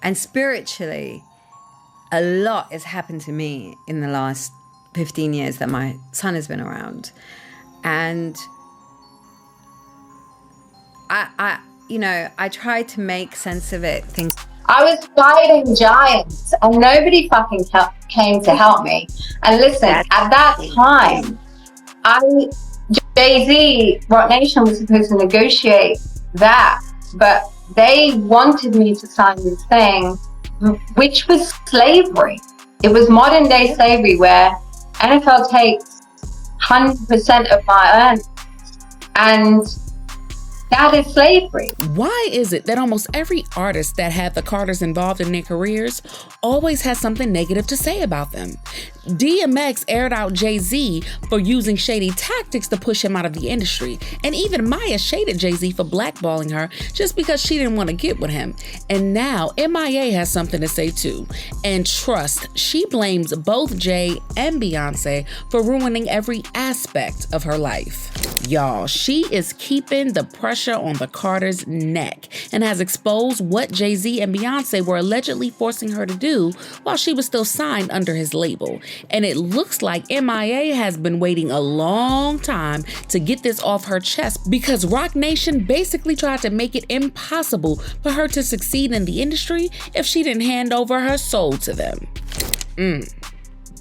And spiritually, a lot has happened to me in the last 15 years that my son has been around. And I tried to make sense of it. I was fighting giants and nobody fucking came to help me. And listen, at that time, Jay-Z, Rock Nation was supposed to negotiate that, but they wanted me to sign this thing, which was slavery. It was modern day slavery where NFL takes 100% of my earnings, and that is slavery. Why is it that almost every artist that had the Carters involved in their careers always has something negative to say about them? DMX aired out Jay-Z for using shady tactics to push him out of the industry. And even M.I.A shaded Jay-Z for blackballing her just because she didn't want to get with him. And now M.I.A has something to say too. And trust, she blames both Jay and Beyonce for ruining every aspect of her life. Y'all, she is keeping the pressure on the Carters' neck and has exposed what Jay-Z and Beyonce were allegedly forcing her to do while she was still signed under his label. And it looks like M.I.A has been waiting a long time to get this off her chest because Rock Nation basically tried to make it impossible for her to succeed in the industry if she didn't hand over her soul to them.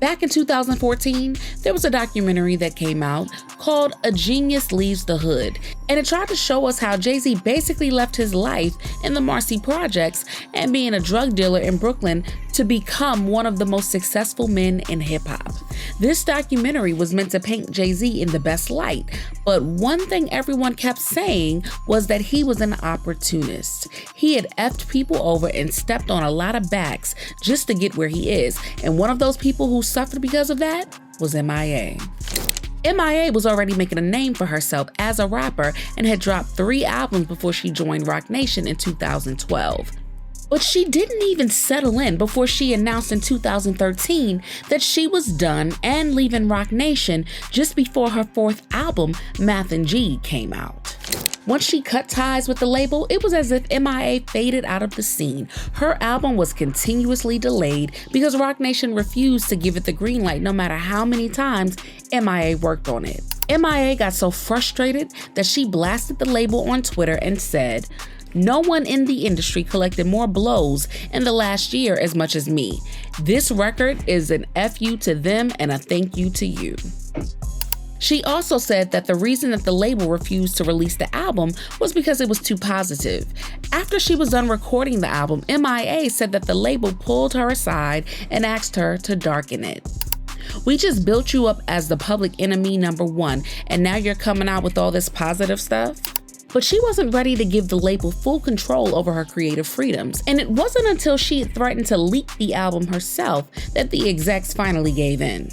Back in 2014, there was a documentary that came out called A Genius Leaves the Hood, and it tried to show us how Jay-Z basically left his life in the Marcy Projects and being a drug dealer in Brooklyn to become one of the most successful men in hip-hop. This documentary was meant to paint Jay-Z in the best light, but one thing everyone kept saying was that he was an opportunist. He had effed people over and stepped on a lot of backs just to get where he is, and one of those people who suffered because of that was M.I.A. M.I.A was already making a name for herself as a rapper and had dropped 3 albums before she joined Rock Nation in 2012. But she didn't even settle in before she announced in 2013 that she was done and leaving Rock Nation just before her 4th album, Math and G, came out. Once she cut ties with the label, it was as if M.I.A faded out of the scene. Her album was continuously delayed because Rock Nation refused to give it the green light no matter how many times M.I.A worked on it. M.I.A got so frustrated that she blasted the label on Twitter and said, "No one in the industry collected more blows in the last year as much as me. This record is an FU to them and a thank you to you." She also said that the reason that the label refused to release the album was because it was too positive. After she was done recording the album, M.I.A said that the label pulled her aside and asked her to darken it. "We just built you up as the public enemy #1, and now you're coming out with all this positive stuff?" But she wasn't ready to give the label full control over her creative freedoms, and it wasn't until she had threatened to leak the album herself that the execs finally gave in.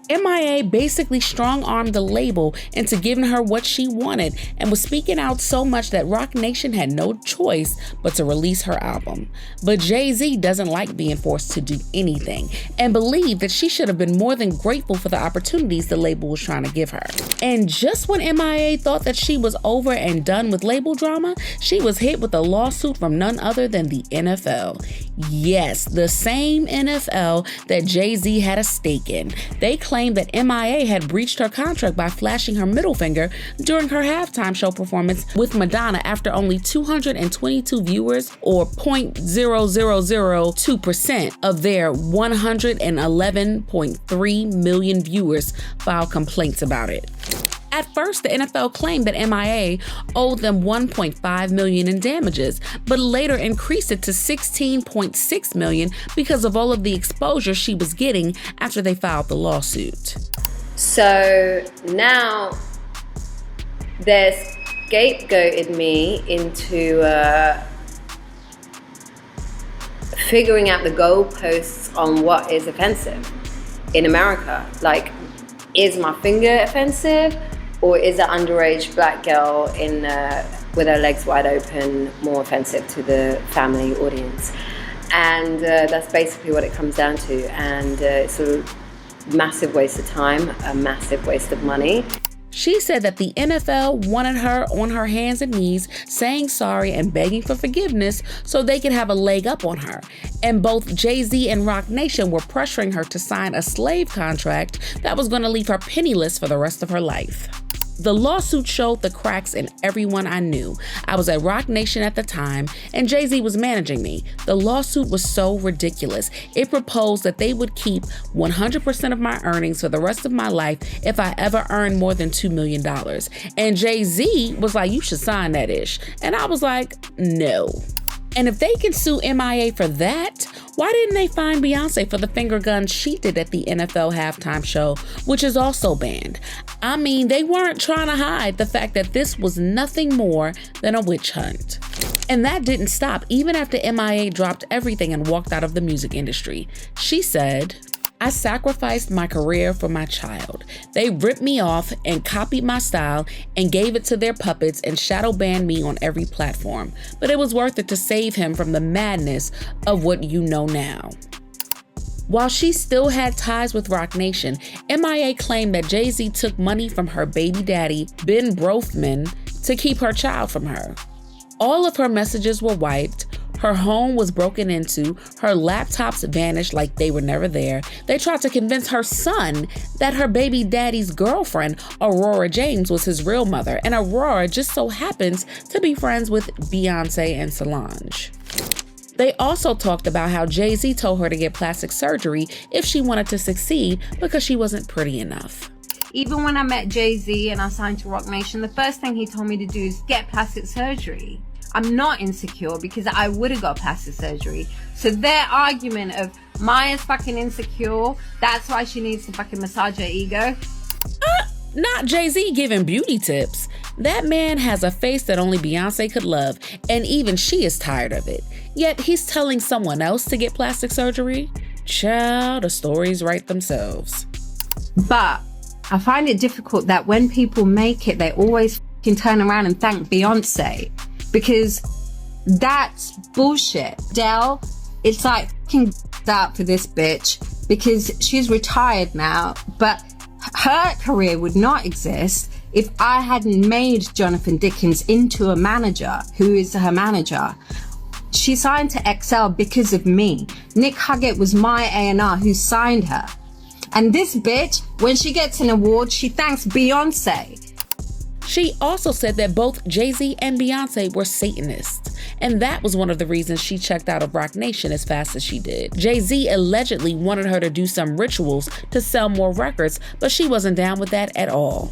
M.I.A basically strong-armed the label into giving her what she wanted and was speaking out so much that Rock Nation had no choice but to release her album. But Jay-Z doesn't like being forced to do anything and believed that she should have been more than grateful for the opportunities the label was trying to give her. And just when M.I.A thought that she was over and done with label drama, she was hit with a lawsuit from none other than the NFL. Yes, the same NFL that Jay-Z had a stake in. They claimed that M.I.A had breached her contract by flashing her middle finger during her halftime show performance with Madonna after only 222 viewers, or 0.0002% of their 111.3 million viewers, filed complaints about it. At first, the NFL claimed that M.I.A owed them $1.5 million in damages, but later increased it to $16.6 million because of all of the exposure she was getting after they filed the lawsuit. So now they've scapegoated me into figuring out the goalposts on what is offensive in America. Like, is my finger offensive? Or is an underage black girl with her legs wide open more offensive to the family audience? And that's basically what it comes down to. And it's a massive waste of time, a massive waste of money. She said that the NFL wanted her on her hands and knees, saying sorry and begging for forgiveness so they could have a leg up on her. And both Jay-Z and Roc Nation were pressuring her to sign a slave contract that was going to leave her penniless for the rest of her life. The lawsuit showed the cracks in everyone I knew. I was at Roc Nation at the time, and Jay-Z was managing me. The lawsuit was so ridiculous. It proposed that they would keep 100% of my earnings for the rest of my life if I ever earned more than $2 million. And Jay-Z was like, you should sign that ish. And I was like, no. And if they can sue M.I.A. for that, why didn't they fine Beyonce for the finger guns she did at the NFL halftime show, which is also banned? I mean, they weren't trying to hide the fact that this was nothing more than a witch hunt. And that didn't stop even after M.I.A. dropped everything and walked out of the music industry. She said, I sacrificed my career for my child. They ripped me off and copied my style and gave it to their puppets and shadow banned me on every platform. But it was worth it to save him from the madness of what you know now. While she still had ties with Roc Nation, M.I.A. claimed that Jay-Z took money from her baby daddy, Ben Brofman, to keep her child from her. All of her messages were wiped. Her home was broken into, her laptops vanished like they were never there. They tried to convince her son that her baby daddy's girlfriend, Aurora James, was his real mother, and Aurora just so happens to be friends with Beyonce and Solange. They also talked about how Jay-Z told her to get plastic surgery if she wanted to succeed because she wasn't pretty enough. Even when I met Jay-Z and I signed to Roc Nation, the first thing he told me to do is get plastic surgery. I'm not insecure because I would have got plastic surgery. So their argument of Maya's fucking insecure, that's why she needs to fucking massage her ego. Not Jay-Z giving beauty tips. That man has a face that only Beyonce could love, and even she is tired of it. Yet he's telling someone else to get plastic surgery? Child, the stories write themselves. But I find it difficult that when people make it, they always fucking turn around and thank Beyonce. Because that's bullshit. Dell, it's like fucking out for this bitch because she's retired now, but her career would not exist if I hadn't made Jonathan Dickens into a manager who is her manager. She signed to XL because of me. Nick Huggett was my A&R who signed her. And this bitch, when she gets an award, she thanks Beyonce. She also said that both Jay-Z and Beyonce were Satanists, and that was one of the reasons she checked out of Roc Nation as fast as she did. Jay-Z allegedly wanted her to do some rituals to sell more records, but she wasn't down with that at all.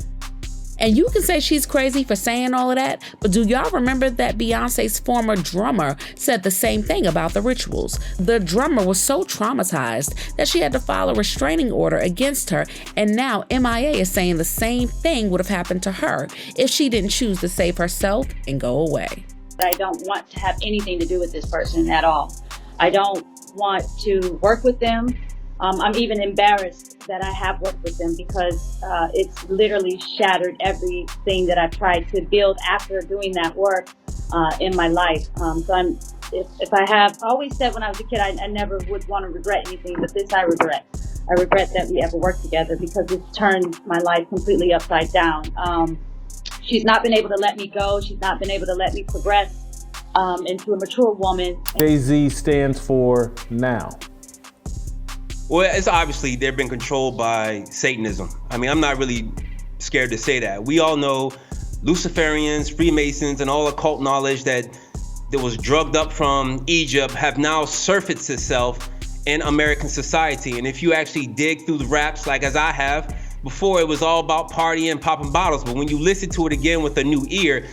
And you can say she's crazy for saying all of that, but do y'all remember that Beyonce's former drummer said the same thing about the rituals? The drummer was so traumatized that she had to file a restraining order against her, and now M.I.A. is saying the same thing would have happened to her if she didn't choose to save herself and go away. I don't want to have anything to do with this person at all. I don't want to work with them. I'm even embarrassed that I have worked with them because it's literally shattered everything that I tried to build after doing that work in my life. So if I have always said when I was a kid, I never would want to regret anything, but this I regret. I regret that we ever worked together because it's turned my life completely upside down. She's not been able to let me go. She's not been able to let me progress into a mature woman. Jay-Z stands for now. Well, it's obviously they've been controlled by Satanism. I mean, I'm not really scared to say that. We all know Luciferians, Freemasons, and all occult knowledge that was drugged up from Egypt have now surfaced itself in American society. And if you actually dig through the raps, like as I have, before it was all about partying, popping bottles. But when you listen to it again with a new ear,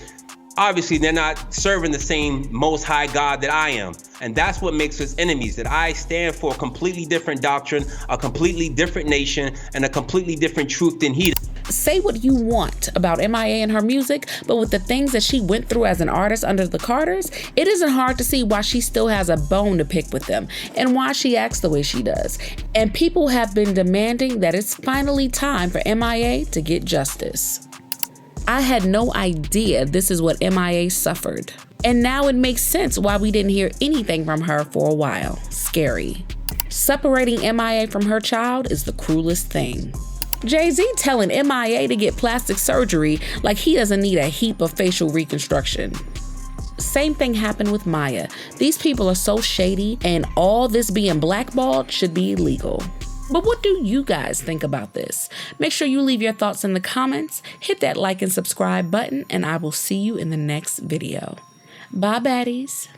obviously they're not serving the same most high God that I am. And that's what makes us enemies, that I stand for a completely different doctrine, a completely different nation, and a completely different truth than he does. Say what you want about M.I.A. and her music, but with the things that she went through as an artist under the Carters, it isn't hard to see why she still has a bone to pick with them and why she acts the way she does. And people have been demanding that it's finally time for M.I.A. to get justice. I had no idea this is what M.I.A. suffered. And now it makes sense why we didn't hear anything from her for a while. Scary. Separating M.I.A. from her child is the cruelest thing. Jay-Z telling M.I.A. to get plastic surgery like he doesn't need a heap of facial reconstruction. Same thing happened with M.I.A. These people are so shady, and all this being blackballed should be illegal. But what do you guys think about this? Make sure you leave your thoughts in the comments, hit that like and subscribe button, and I will see you in the next video. Bye, baddies.